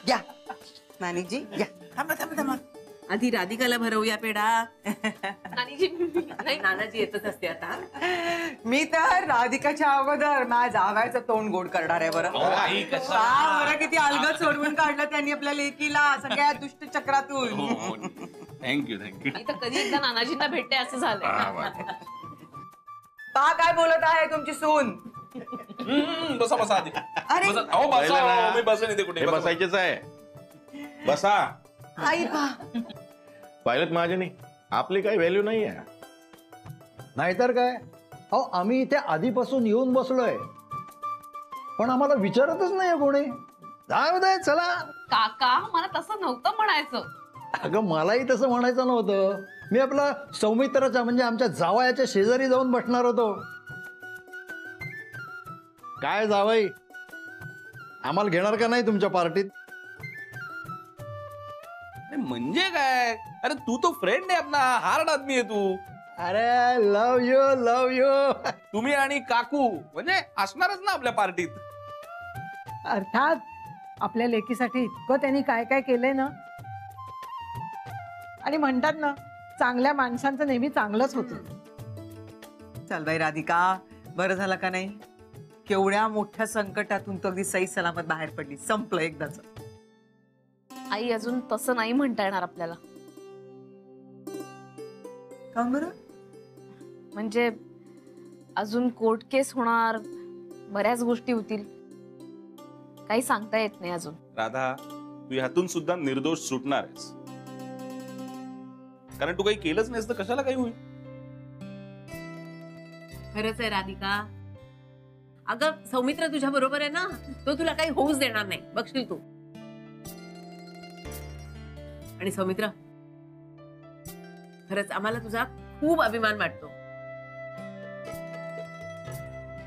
या नानीजी या. थांबा थांबा थांबा, आधी राधिकाला भरवूया पेढा. नानीजी नाही, नानाजी येतच असते आता. मी तर राधिकाच्या अगोदर माझ्या जावयाचं तोंड गोड करणार आहे बरं. बरं किती अलगद सोडवून काढलं त्यांनी आपल्या लेकीला सगळ्या दुष्ट चक्रातून. Thank you thank you. मी तर कधी एकदा नानाजींना भेटते असं झालंय. पा काय बोलत आहे तुमची सून. बसा बसा आधी. अरे बसा. अहो बसा, मी बसेन इथे कुठे. बसायचेच आहे. बसा. आई पा पाहिलं महाजनी, आपली काही व्हॅल्यू नाही आहे. नाहीतर काय. अहो आम्ही इथे आधीपासून येऊन बसलोय, पण आम्हाला विचारतच नाही कोणी. जाऊ दे चला. काका मला तसं नव्हतं म्हणायचं. अगं मलाही तसं म्हणायचं नव्हतं. मी आपला सौमित्राच्या म्हणजे आमच्या जावयाच्या शेजारी जाऊन बसणार होतो. काय जावई, आम्हाला घेणार का नाही तुमच्या पार्टीत? म्हणजे काय, अरे तू तो फ्रेंड आहे आपला, हार्ड आदमी आहे तू. अरे लव यू लव यू. तुम्ही आणि काकू म्हणजे असणारच ना आपल्या पार्टीत. अर्थात आपल्या लेकीसाठी इतकं त्यांनी काय काय केलंय ना. आणि म्हणतात ना, चांगल्या माणसांचं नेहमी चांगलंच होतं. चल बाई राधिका, बरं झालं का नाही. केवढ्या मोठ्या संकटातून तो अगदी सही सलामत बाहेर पडली. संपलं एकदाच. आई अजून तसं नाही म्हणता येणार आपल्याला. का बरं. म्हणजे अजून कोर्ट केस होणार, बऱ्याच गोष्टी होतील, काही सांगता येत नाही अजून. राधा, तू ह्यातून सुद्धा निर्दोष सुटणार आहेस, कारण तू काही केलंच नाहीस तर कशाला काही होईल. खरंच आहे राधिका. अगं सौमित्र तुझ्या बरोबर आहे ना, तो तुला काही होऊच देणार नाही, बघशील तू. आणि सौमित्र, खरंच आम्हाला तुझा खूप अभिमान वाटतो.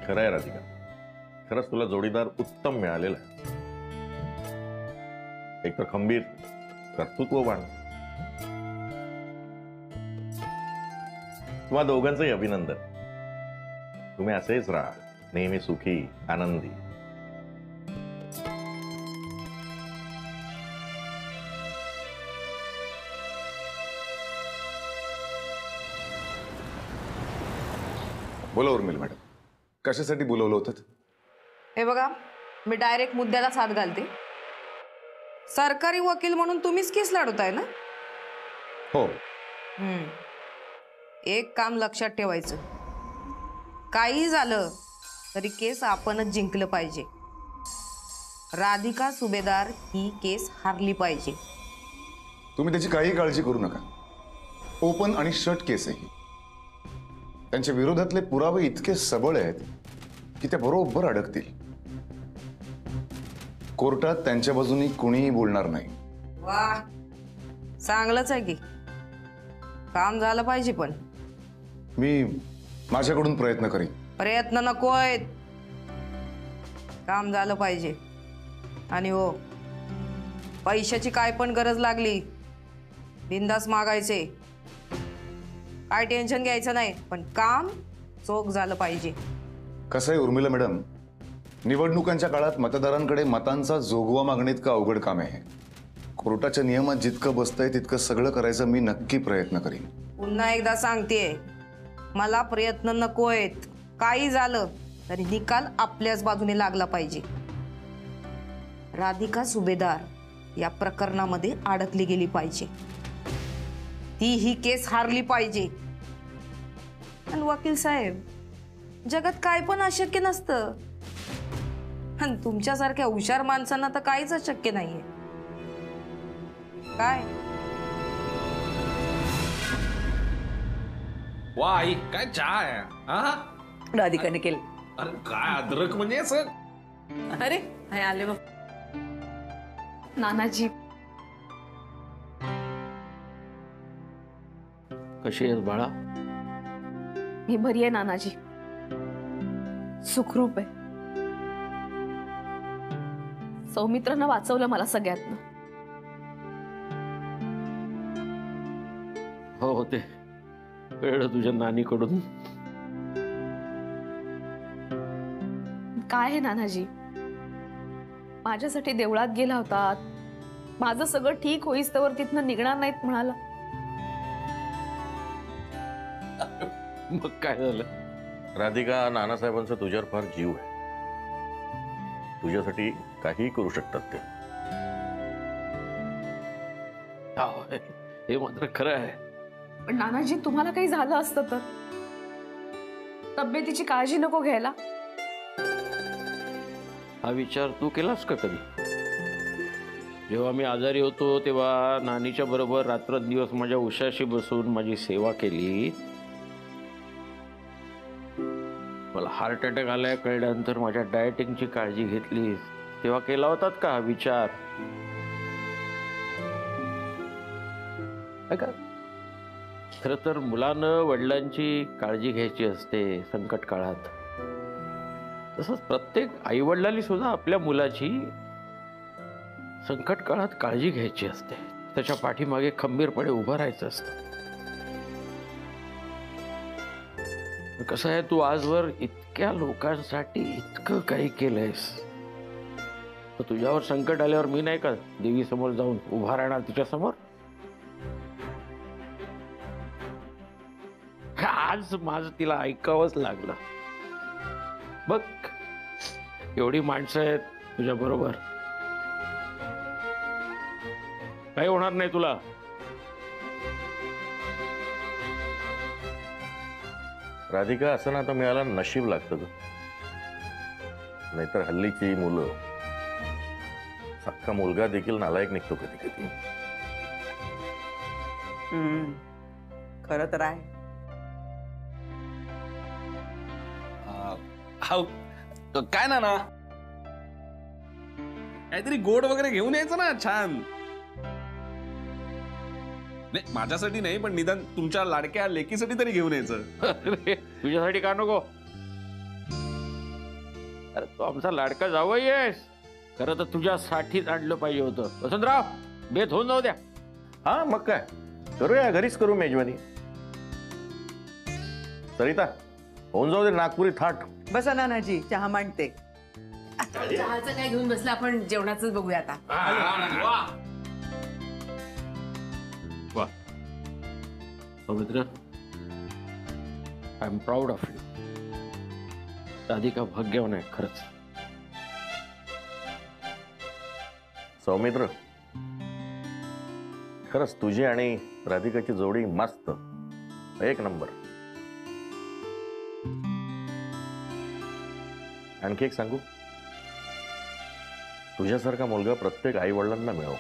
खरं आहे राधिका, खरंच तुला जोडीदार उत्तम मिळालेला आहे. एक तर खंबीर, कर्तृत्ववान. तुम्हा दोघांचंही अभिनंदन. तुम्ही असेच राहा, नेहमी सुखी आनंदी. बोला उर्मिला मॅडम, कशासाठी बोलवलं होतं? हे बघा, मी डायरेक्ट मुद्द्यालाच हात घालते. सरकारी वकील म्हणून तुम्हीच केस लढवताय ना? हो. एक काम लक्षात ठेवायचं, काही झालं तरी केस आपणच जिंकलं पाहिजे. राधिका सुभेदार ही केस हारली पाहिजे. तुम्ही त्याची काही काळजी करू नका. ओपन आणि शट केस आहे. त्यांच्या विरोधातले पुरावे इतके सबळ आहेत की ते बरोबर अडकतील. कोर्टात त्यांच्या बाजूनी कुणीही बोलणार नाही. वाह, चांगलंच आहे की. काम झालं पाहिजे, पण मी माझ्याकडून प्रयत्न करीन. प्रयत्न नकोय, काम झालं पाहिजे. आणि हो, पैशाची काय पण गरज लागली बिंदास मागायचे, काय टेन्शन घ्यायचं नाही, पण काम चोख झालं पाहिजे. कसं आहे उर्मिला मॅडम, निवडणुकांच्या काळात मतदारांकडे मतांचा जोगवा मागणे इतकं अवघड काम आहे. कोर्टाच्या नियमात जितकं बसतंय तितकं सगळं करायचं मी नक्की प्रयत्न करीन. पुन्हा एकदा सांगतेय, मला प्रयत्न नकोयत. काही झालं तरी निकाल आपल्याच बाजूने लागला पाहिजे. राधिका सुभेदार या प्रकरणामध्ये अडकली गेली पाहिजे. ती ही केस हारली पाहिजे. आणि वकील साहेब, जगात काय पण अशक्य नसतं. आणि तुमच्यासारख्या हुशार माणसांना तर काहीच अशक्य नाहीये. काय वा आई, काय चहा आहे हा? राधिकाने केलं. अरे काय अद्रक म्हणजे सर. अरे हाय आले बघ. नानाजी कशी आहेस बाळा? मी बरी आहे नानाजी, सुखरूप आहे. सौमित्रानं वाचवलं मला सगळ्यातनं. हो ते कळलं तुझ्या नानीकडून. काय आहे नानाजी, माझ्यासाठी देवळात गेला होता, माझं सगळं ठीक होईस तर तिथनं निघणार नाहीत म्हणाला. मग काय झालं? राधिका, नानासाहेबांचा तुझ्यावर फार जीव आहे. तुझ्यासाठी काही करू शकतात ते. हे मात्र खरं आहे. पण नानाजी, तुम्हाला काही झालं असतं तर तब्येतीची काळजी नको घ्यायला? हा विचार तू केलास का कधी? जेव्हा मी आजारी होतो तेव्हा नानीच्या बरोबर रात्रंदिवस माझ्या उशाशी बसून माझी सेवा केली. मला हार्ट अटॅक आलाय कळल्यानंतर माझ्या डायटिंगची काळजी घेतली. तेव्हा केला होतात का हा विचार? खर तर मुलानं वडिलांची काळजी घ्यायची असते संकट काळात. तसंच प्रत्येक आई वडिलांनी सुद्धा आपल्या मुलाची संकट काळात काळजी घ्यायची असते. त्याच्या पाठीमागे खंबीरपणे उभं राहायचं असतं. कसं आहे, तू आजवर इतक्या लोकांसाठी इतकं काही केलंयस, तर तुझ्यावर संकट आल्यावर मी नाही का देवी समोर जाऊन उभा राहणार तिच्या समोर? आज माझं तिला ऐकावंच लागलं. बघ, एवढी माणसं आहेत तुझ्या बरोबर, काही होणार नाही तुला. राधिका, असं ना आता मिळाला नशीब लागतं ग. नाहीतर हल्लीची मुलं, सख्खा मुलगा देखील नालायक निघतो कधी कधी. खरं तर आहे. काय ना काहीतरी गोड वगैरे घेऊन यायचं ना, छान. नाही, माझ्यासाठी नाही, पण निदान तुमच्या लाडक्या लेकीसाठी तरी घेऊन यायचं. तुझ्यासाठी का नको? अरे तू आमचा लाडका जावई आहेस. खरं तर तुझ्यासाठीच आणलं पाहिजे होतं. वसंतराव, बेत होऊन जाऊ द्या. हा, मग काय करूया, घरीच करू मेजवानी. सरिता, होऊन जाऊ दे नागपुरी थाट. बसा नानाजी, चहा मांडते. चहाचं काय घेऊन बसला, आपण जेवणाच बघूया आता. पवित्र, I am proud of you. Radhika भाग्यवान आहे खरंच. सौमित्र, खरंच तुझी आणि राधिकाची जोडी मस्त, एक नंबर. आणखी एक सांगू, तुझ्यासारखा मुलगा प्रत्येक आई वडिलांना मिळो.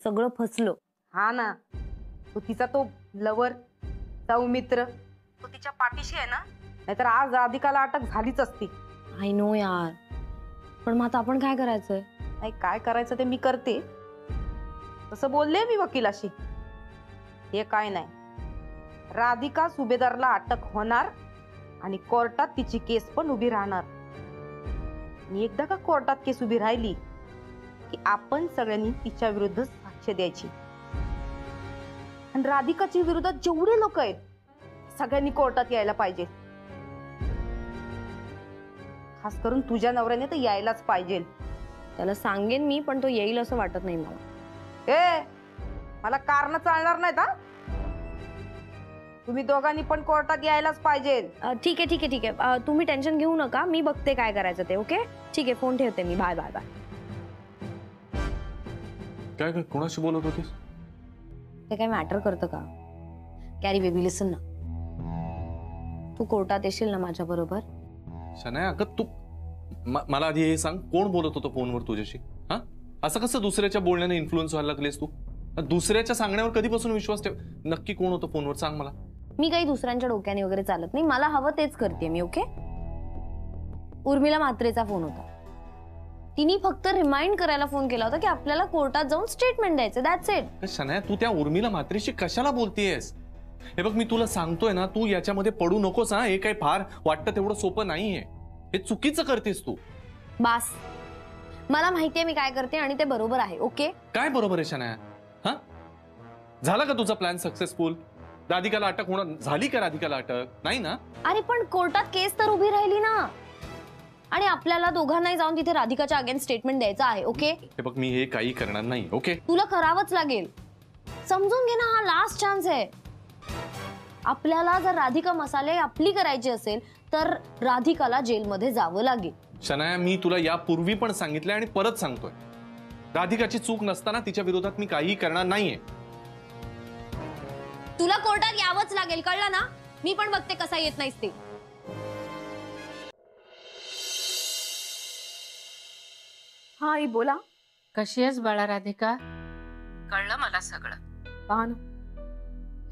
सगळं फसलो. हा ना, तो तिचा तो लवर सौमित्र, तो तिच्या पाठीशी आहे ना, नाहीतर आज राधिकाला अटक झालीच असती. आय नो यार, पण मग आता आपण काय करायचंय? नाही, काय करायचं ते मी करते. तसं बोलले मी वकिलाशी. हे काय नाही, राधिका सुभेदारला अटक होणार आणि कोर्टात तिची केस पण उभी राहणार. आणि एकदा का कोर्टात केस उभी राहिली की आपण सगळ्यांनी तिच्या विरुद्ध साक्ष द्यायची. आणि राधिकाच्या विरोधात जेवढे लोक आहेत सगळ्यांनी कोर्टात यायला पाहिजे. खास करून तुझ्या नवऱ्याने तर यायलाच पाहिजे. त्याला सांगेन मी, पण तो येईल असं वाटत नाही मला. मला कारण चालणार नाहीत हा. तुम्ही दोघांनी पण कोर्टात यायलाच पाहिजे. ठीक आहे ठीक आहे ठीक आहे, तुम्ही टेन्शन घेऊ नका, मी बघते काय करायचं ते. ओके, ठीक आहे, फोन ठेवते मी. Bye bye bye. काय काय कोणाशी बोलत होतीस? ते काय मॅटर करतं का? कॅरी बेबी, लिसन ना, तू कोर्टात येशील ना माझ्या बरोबर? शनाया, अगं तू मला आधी हे सांग, कोण बोलत होतं फोनवर तुझ्याशी? हा, असं कसं दुसऱ्याच्या बोलण्याने इन्फ्लुएन्स व्हायला लागलेस तू? दुसऱ्याच्या सांगण्यावर कधीपासून विश्वास ठेव? नक्की कोण होतं फोनवर, सांग मला. मी काही दुसऱ्यांच्या डोक्याने वगैरे चालत नाही, मला हवं तेच करते मी. ओके, उर्मिला म्हात्रेचा फोन होता. तिने फक्त रिमाइंड करायला फोन केला होता की आपल्याला कोर्टात जाऊन स्टेटमेंट द्यायचं. That's it. शनाया, तू त्या उर्मिला म्हात्रेशी कशाला बोलतेयस? हे बघ, मी तुला सांगतोय ना, तू याच्यामध्ये पडू नकोस. हा, हे काही फार वाटतं तेवढं सोपं नाहीये. हे चुकीचं करतेस तू. बास, मला माहितीये मी काय करते आणि ते बरोबर आहे. ओके, काय बरोबर आहे शनाया? हा, झाला का तुझा प्लॅन सक्सेसफुल? राधिकाला अटक होणार झाली का? राधिकाला अटक नाही ना? अरे पण कोर्टात केस तर उभी राहिली ना, आणि आपल्याला दोघांनाही जाऊन तिथे राधिकाच्या अगेन्स्ट स्टेटमेंट द्यायचं आहे. ओके हे बघ, मी हे काही करणार नाही. ओके, तुला करावंच लागेल. समजून घे ना, हा लास्ट चान्स आहे. आपल्याला जर राधिका मसाले आपली करायची असेल तर राधिकाला जेलमध्ये जावं लागेल. शनाया, मी तुला यापूर्वी पण सांगितलंय आणि परत सांगतोय, राधिकाची चूक नसताना तिच्या विरोधात मी काहीही करणार नाहीये. तुला कोर्टात यावंच लागेल, कळलं ना? मी पण बघते कसा येत नाहीस ते. हा आई बोला. कशी आहेस बाळा राधिका? कळलं मला सगळं. पहा ना,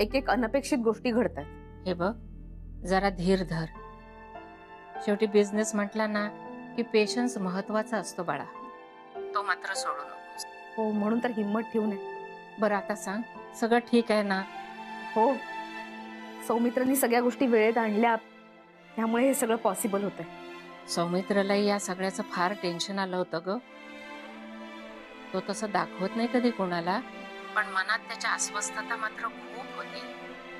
एक एक अनपेक्षित गोष्टी घडतात. हे बघ, जरा धीर धर. शेवटी बिझनेस म्हटला ना की पेशन्स महत्वाचा असतो बाळा, तो मात्र सोडू नकोस. हो, म्हणून तर हिंमत ठेवू नये. बरं आता सांग, सगळं ठीक आहे ना? हो, सौमित्रांनी सगळ्या गोष्टी वेळेत आणल्या, त्यामुळे हे सगळं पॉसिबल होतंय. सौमित्रला या सगळ्याचं फार टेन्शन आलं होतं ग. तो तसं दाखवत नाही कधी कोणाला, पण मनात त्याच्या अस्वस्थता मात्र खूप होती.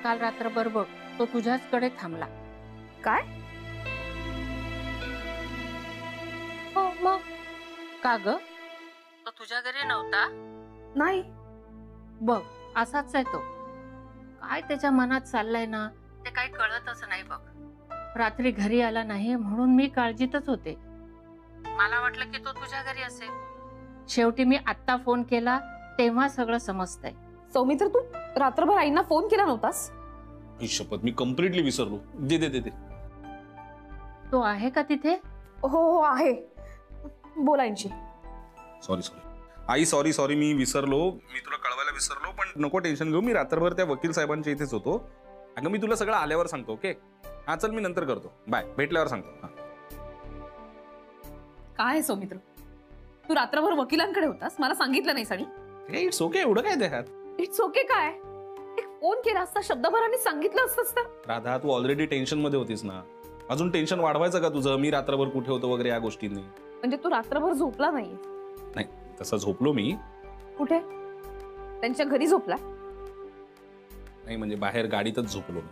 काल रात्रभर बघ, तो तुझ्याचकडे थांबला. काय? हो मग का ग? तो तुझ्या घरी नव्हता? नाही. बघ, असाच आहे तो. काय त्याच्या मनात चाललंय ना ते काही कळतच नाही बघ. रात्री घरी आला नाही म्हणून मी काळजीतच होते. मला वाटलं की तो तुझ्या घरी असेल. शेवटी मी आत्ता फोन केला तेव्हा सगळं समजतंय. सौमित्र, तू रात्रभर आईंना फोन केला नव्हतास? ही शपथ, मी कम्प्लिटली विसरलो. दे दे दे दे. तो आहे का तिथे? हो हो आहे, बोलायची. सॉरी आई, सॉरी मी विसरलो. मी तुला कळवायला विसरलो, पण नको टेन्शन घेऊ. मी रात्रभर त्या वकील साहेबांच्या इथेच होतो. अगं मी तुला सगळं आल्यावर सांगतो. ओके, हा चल, मी नंतर करतो. बाय, भेटल्यावर सांगतो. काय सौमित्र, तू रात्रभर वकिलांकडे होतास, मला सांगितलं नाहीस? आणि इट्स ओके, एवढं काय त्यात? इट्स ओके काय? एक फोन केला असता, शब्दभराने सांगितलं असतंस तर. राधा, तू ऑलरेडी टेन्शन मध्ये होतीस ना, अजून टेन्शन वाढवायचं का तुझं? मी रात्रभर कुठे होतो वगैरे या गोष्टींनी. म्हणजे तू रात्रभर झोपला नाहीये? नाही, तसं झोपलो मी. कुठे? त्यांच्या घरी झोपला? नाही, म्हणजे बाहेर गाडीतच झोपलो मी.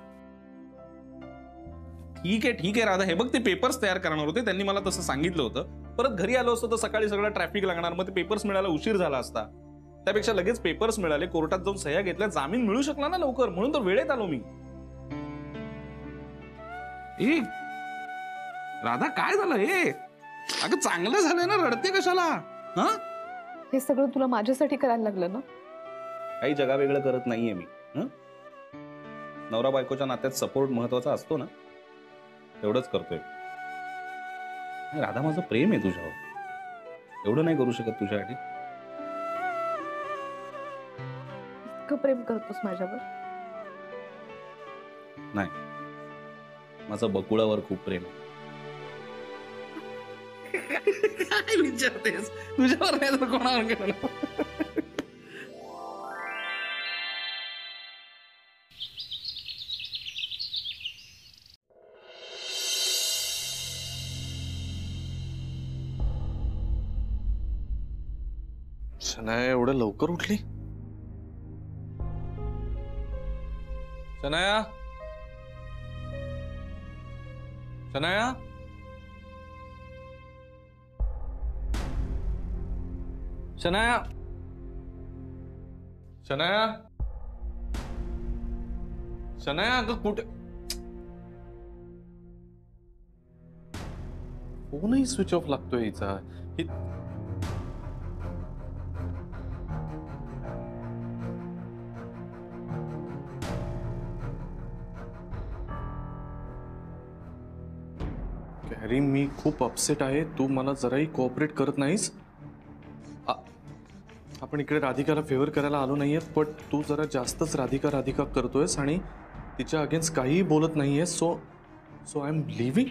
ठीक आहे राधा, हे बघ, ते पेपर्स तयार करणार होते, त्यांनी मला तसं सांगितलं होतं. परत घरी आलो असतो तर सकाळी सगळं ट्रॅफिक लागणार, मग ते पेपर्स मिळायला उशीर झाला असता. त्यापेक्षा लगेच पेपर्स मिळाले, कोर्टात जाऊन सह्या घेतल्या, जामीन मिळू शकला ना लवकर, म्हणून तर वेळेत आलो मी. राधा, काय झालं हे? अगं चांगलं झालंय ना, रडते कशाला? हा, हे सगळं तुला माझ्यासाठी करायला लागलं ना? काही जगा वेगळं करत नाहीये मी. नवरा बायकोच्या नात्यात सपोर्ट महत्वाचा असतो ना, तेवढंच करतोय. राधा, माझं प्रेम आहे तुझ्यावर, एवढं नाही करू शकत तुझ्यासाठी? इतकं प्रेम करतोस माझ्यावर? नाही, माझं बकुळावर खूप प्रेम आहे. काय विचारतेस? तुझ्यावर नाही तर कोणावर केलं? शनाया एवढं लवकर उठली? शनाया, शनाया, शनाया, शनाया, शनाया, अगं कुठे? फोनही स्विच ऑफ लागतोय हिचा. कॅरी, मी खूप अपसेट आहे. तू मला जराही कोऑपरेट करत नाहीस. आपण इकडे राधिकाला फेवर करायला आलो नाहीये, पण तू जरा जास्तच राधिका करतोयस आणि तिच्या अगेन्स्ट काहीही बोलत नाहीये. सो आय एम लिव्हिंग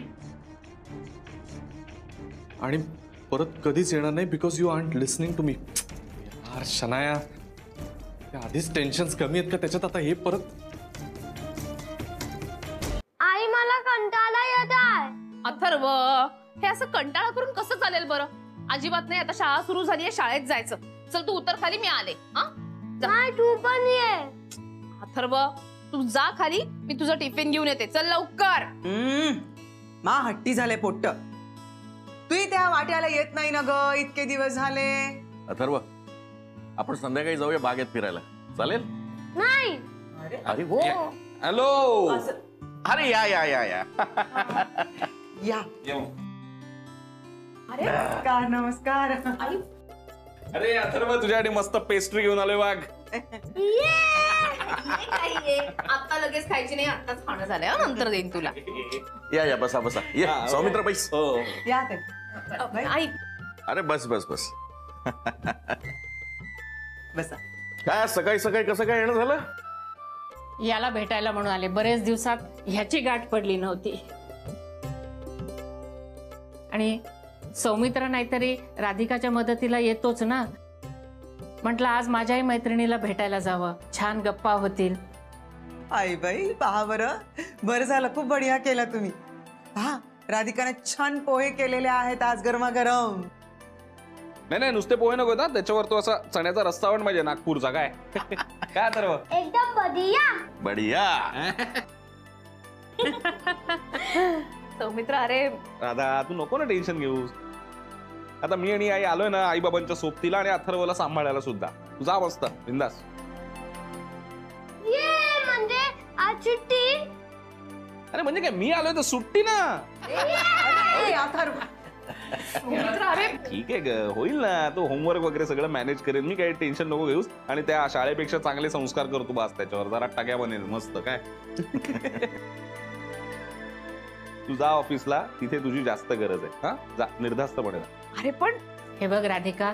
आणि परत कधीच येणार नाही, because you are listening to me. यार शनाया, आधीच टेन्शन्स कमी आहेत का त्याच्यात आता हे परत? आई, मला कंटाळा येत आहे. अथर्व, हे असं कंटाळा करून कसं चालेल बरं? अजिबात नाही. आता शाळा सुरू झाली आहे, शाळेत जायचं. चल तू उतर खाली, मी आले. हा, नाही तू पण ये. अथर्व तू जा खाली, मी तुझा टिफिन घेऊन येते. चल लवकर. मा हट्टी झाले पोट्ट. तू त्या वाट्याला येत नाही ना ग इतके दिवस झाले. अथर्व, आपण संध्याकाळी जाऊया बागेत फिरायला, चालेल? नाही. अरे हो. हॅलो. अरे या या या या या. अरे नमस्कार नमस्कार. अरे अथर्व, तुझ्यासाठी मस्त पेस्ट्री घेऊन आलोय वाघ. आता लगेच खायची नाही, आताच खाणं झालंय, नंतर देईन तुला. या या बसा बसा. ये सौमित्र बैस. या ते. आई अरे बस बस बस. बसा. काय सकाळी सकाळी कसं काय येणं झालं? याला भेटायला म्हणून आले. बरेच दिवसात ह्याची गाठ पडली नव्हती. आणि सौमित्र नाहीतरी राधिकाच्या मदतीला येतोच ना. म्हटलं आज माझ्याही मैत्रिणीला भेटायला जावं, छान गप्पा होतील. आई बाई पहा बरं, बरं झालं, खूप बढिया केलं तुम्ही. पहा राधिकाने छान पोहे केलेले आहेत आज गरमागरम. नाही नुसते पोहे नको ना, त्याच्यावर तो असा चण्याचा रस्ता पण पाहिजे नागपूरचा. काय काय अथर्व? एकदम बढिया. बढिया. सौमित्र अरे राधा तू नको ना टेन्शन घेऊ. आता मी आणि आई आलोय ना आई बाबांच्या सोबतीला, आणि अथर्वला सांभाळायला सुद्धा. तू जा मस्त बिंदास. ये म्हणजे आज सुट्टी. अरे म्हणजे काय, मी आलोय तर सुट्टी ना. अरे ठीक आहे ग, होईल ना. तो होमवर्क वगैरे सगळं मॅनेज करेल मी, काही टेन्शन नको घेऊस. आणि त्या शाळेपेक्षा चांगले संस्कार करतो बास त्याच्यावर, जरा टाक्या बनेल मस्त. काय तू जा ऑफिसला, तिथे तुझी जास्त गरज आहे. हा जा निर्धास्तपणे जा. अरे पण हे बघ राधिका,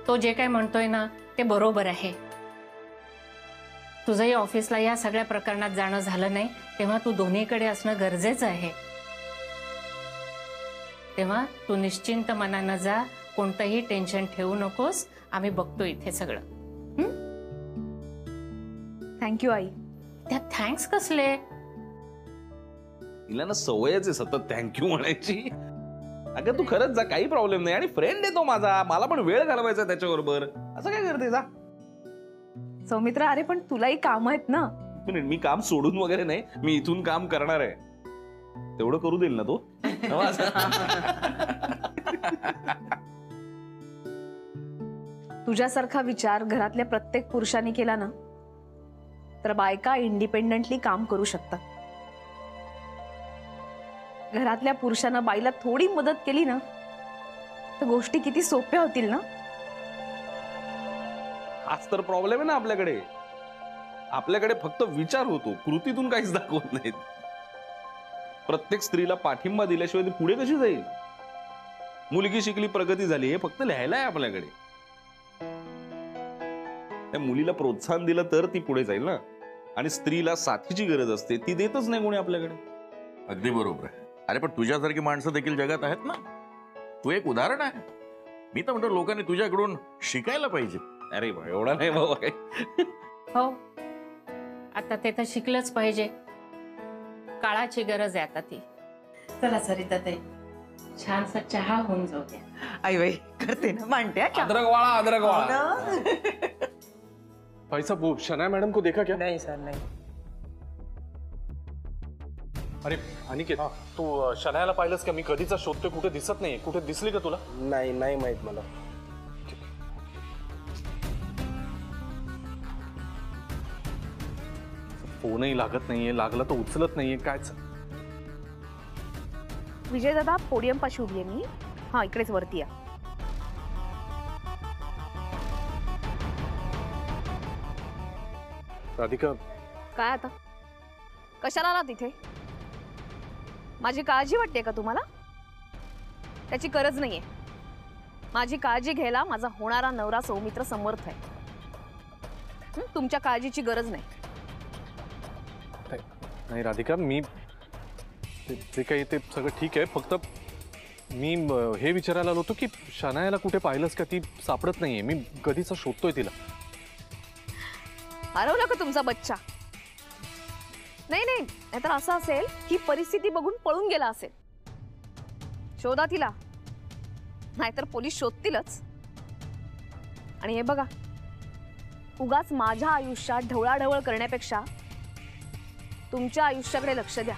तो जे काय म्हणतोय ना ते बरोबर आहे. तुझंही ऑफिसला या सगळ्या प्रकरणात जाणं झालं नाही, तेव्हा तू दोन्हीकडे असणं गरजेचं आहे. तेव्हा तू निश्चिंत मनानं जा, कोणतंही टेन्शन ठेवू नकोस. आम्ही बघतो इथे सगळं. थँक्यू आई. त्या थँक्स कसले? तिला ना सवयच आहे सतत थँक्यू म्हणायची. अगं तू खरंच जा, काही प्रॉब्लेम नाही. आणि फ्रेंड आहे तो माझा, मला पण वेळ घालवायचा त्याच्याबरोबर. असं काय करते, जा. सौमित्र अरे पण तुलाही काम आहेत ना. मी काम सोडून वगैरे नाही, मी इथून काम करणार आहे. तेवढं करू देईल ना तो? तुझ्यासारखा विचार घरातल्या प्रत्येक पुरुषांनी केला ना तर बायका इंडिपेंडेंटली काम करू शकतात. घरातल्या पुरुषांना बाईला थोडी मदत केली ना तर गोष्टी किती सोप्या होतील ना. हाच तर प्रॉब्लेम आहे ना आपल्याकडे. आपल्याकडे फक्त विचार होतो, कृतीतून काहीच दाखवत नाहीत. प्रत्येक स्त्रीला पाठिंबा दिल्याशिवाय ती पुढे कशी जाईल? मुलगी शिकली, प्रगती झाली, हे फक्त लिहायला आहे आपल्याकडे. त्या मुलीला प्रोत्साहन दिलं तर ती पुढे जाईल ना. आणि स्त्रीला साथीची गरज असते, ती देतच नाही कोणी आपल्याकडे. अगदी बरोबर आहे. अरे पण तुझ्यासारखी माणसं देखील जगात आहेत ना. तू एक उदाहरण आहे. मी तर म्हणतो लोकांनी तुझ्याकडून शिकायला पाहिजे. अरे एवढा नाही बाबा. हो, आता ते तर शिकलंच पाहिजे. काळाची गरज आहे आता ती. चला सरिता ताई, छानसा चहा होऊन जाऊ द्या. आई बाई करते ना, मांडते. अदरक वाला, अदरक वाला. भाई साहब, वो शनाया मैडम को देखा क्या? नहीं सर नहीं. अरे अनिकेत, तू शनायाला पाहिलंस का? मी कधीचा शोधतोय, कुठे दिसत नाहीये. कुठे दिसली का तुला? नाही नाही माहित मला. फोनही लागत नाहीये, लागला तर उचलत नाहीये. कायच? विजय दादा पोडियम पाशी उभी आहे मी. हा इकडेच वरती या. राधिका, काय आता कशाला आला तिथे? माझी काळजी वाटते का तुम्हाला? त्याची गरज नाहीये. माझी काळजी घ्यायला माझा होणारा नवरा सौमित्र समर्थ आहे. तुमच्या काळजीची गरज नाही. नाही राधिका, मी जे काही ते सगळं ठीक आहे. फक्त मी हे विचारायला आलो होतो की शनायाला कुठे पाहिलंस का? ती सापडत नाहीये. मी कधीचा शोधतोय तिला. हरवला का तुमचा बच्चा? नाही नाही, नाहीतर असं असेल ही परिस्थिती बघून पळून गेला असेल. शोधा तिला, नाहीतर पोलीस शोधतीलच. आणि हे बघा, उगाच माझ्या आयुष्यात ढवळाढवळ करण्यापेक्षा तुमच्या आयुष्याकडे लक्ष द्या.